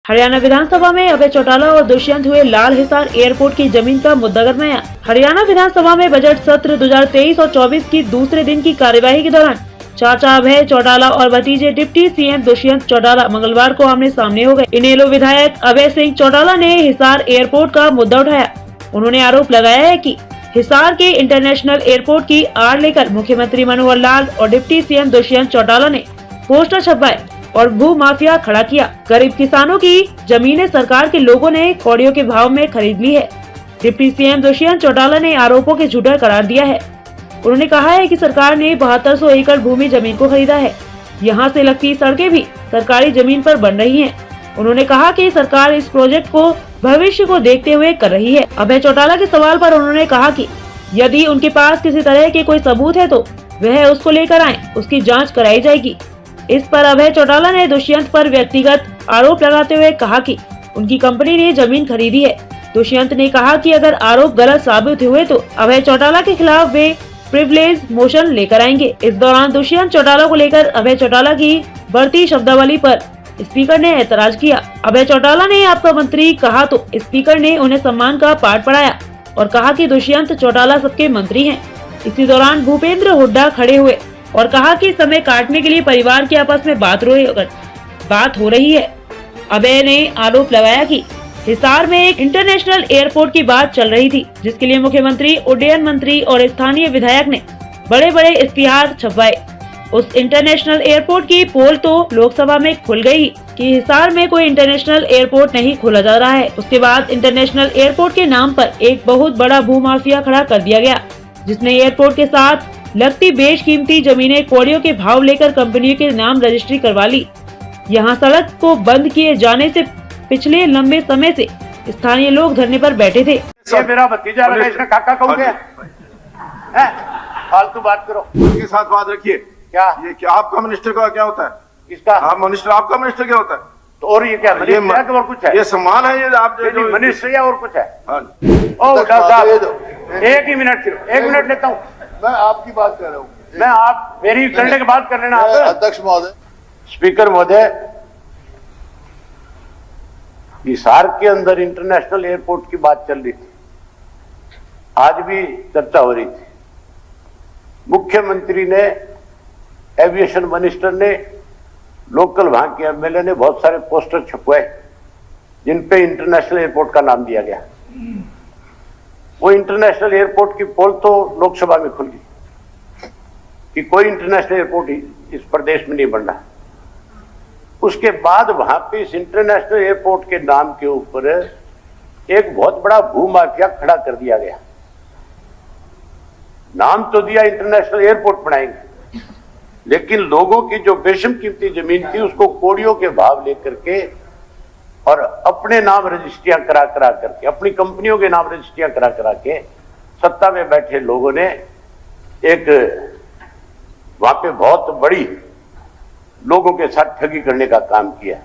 हरियाणा विधानसभा में अभय चौटाला और दुष्यंत हुए लाल हिसार एयरपोर्ट की जमीन का मुद्दा गरमाया। हरियाणा विधानसभा में बजट सत्र 2023 और 24 की दूसरे दिन की कार्यवाही के दौरान चाचा अभय चौटाला और भतीजे डिप्टी सीएम दुष्यंत चौटाला मंगलवार को आमने सामने हो गए। इनेलो विधायक अभय सिंह चौटाला ने हिसार एयरपोर्ट का मुद्दा उठाया। उन्होंने आरोप लगाया है कि हिसार के इंटरनेशनल एयरपोर्ट की आड़ लेकर मुख्यमंत्री मनोहर लाल और डिप्टी सीएम दुष्यंत चौटाला ने पोस्टर छपवाए और भू माफिया खड़ा किया। गरीब किसानों की जमीनें सरकार के लोगों ने कौड़ियों के भाव में खरीद ली है। डिप्टी सीएम दुष्यंत चौटाला ने आरोपों के झूठा करार दिया है। उन्होंने कहा है कि सरकार ने 7200 एकड़ भूमि जमीन को खरीदा है। यहां से लगती सड़कें भी सरकारी जमीन पर बन रही हैं। उन्होंने कहा कि सरकार इस प्रोजेक्ट को भविष्य को देखते हुए कर रही है। अभय चौटाला के सवाल पर उन्होंने कहा कि यदि उनके पास किसी तरह के कोई सबूत है तो वह उसको लेकर आए, उसकी जांच कराई जाएगी। इस पर अभय चौटाला ने दुष्यंत पर व्यक्तिगत आरोप लगाते हुए कहा कि उनकी कंपनी ने जमीन खरीदी है। दुष्यंत ने कहा कि अगर आरोप गलत साबित हुए तो अभय चौटाला के खिलाफ वे प्रिविलेज मोशन लेकर आएंगे। इस दौरान दुष्यंत चौटाला को लेकर अभय चौटाला की बढ़ती शब्दावली पर स्पीकर ने ऐतराज किया। अभय चौटाला ने आपका मंत्री कहा तो स्पीकर ने उन्हें सम्मान का पाठ पढ़ाया और कहा कि दुष्यंत चौटाला सबके मंत्री हैं। इसी दौरान भूपेंद्र हुड्डा खड़े हुए और कहा कि समय काटने के लिए परिवार के आपस में बात हो रही है। अभय ने आरोप लगाया कि हिसार में एक इंटरनेशनल एयरपोर्ट की बात चल रही थी, जिसके लिए मुख्यमंत्री, उड्डयन मंत्री और स्थानीय विधायक ने बड़े बड़े इश्तिहार छपवाए। उस इंटरनेशनल एयरपोर्ट की पोल तो लोकसभा में खुल गई कि हिसार में कोई इंटरनेशनल एयरपोर्ट नहीं खोला जा रहा है। उसके बाद इंटरनेशनल एयरपोर्ट के नाम पर एक बहुत बड़ा भूमाफिया खड़ा कर दिया गया, जिसने एयरपोर्ट के साथ लगती बेशकीमती जमीनें कौड़ियों के भाव लेकर कंपनियों के नाम रजिस्ट्री करवा ली। यहाँ सड़क को बंद किए जाने से पिछले लंबे समय से स्थानीय लोग धरने पर बैठे थे। ये मेरा भतीजा लगा, इसने काका कहूँगे? फालतू बात करो, उनके साथ बात रखिए। क्या ये क्या आपका मिनिस्टर का क्या होता है? किसका? आप मिनिस्टर, आपका मिनिस्टर क्या होता है? तो और ये क्या मिनिस्टर है कि और कुछ है? ये सम्मान है, ये आप जो मिनिस्टर या और कुछ है? हाँ। ओ डॉक्टर साहब, एक ही मिनट, सिर्फ एक मिनट लेता हूँ। मैं आपकी बात कर रहा हूँ। मैं आप मेरी करने के बाद कर लेना। अध्यक्ष महोदय, स्पीकर महोदय, हिसार के अंदर इंटरनेशनल एयरपोर्ट की बात चल रही थी, आज भी चर्चा हो रही थी। मुख्यमंत्री ने, एविएशन मिनिस्टर ने, लोकल वहां के एमएलए ने बहुत सारे पोस्टर छपवाए जिन पे इंटरनेशनल एयरपोर्ट का नाम दिया गया। वो इंटरनेशनल एयरपोर्ट की पोल तो लोकसभा में खुल गई कि कोई इंटरनेशनल एयरपोर्ट इस प्रदेश में नहीं बनना। उसके बाद वहां पे इस इंटरनेशनल एयरपोर्ट के नाम के ऊपर एक बहुत बड़ा भूमाफिया खड़ा कर दिया गया। नाम तो दिया इंटरनेशनल एयरपोर्ट बनाएंगे, लेकिन लोगों की जो बेशम कीमती जमीन थी उसको कौड़ियों के भाव लेकर के और अपने नाम रजिस्ट्रियां करा करके, अपनी कंपनियों के नाम रजिस्ट्रियां करा के सत्ता में बैठे लोगों ने एक वहां पे बहुत बड़ी लोगों के साथ ठगी करने का काम किया।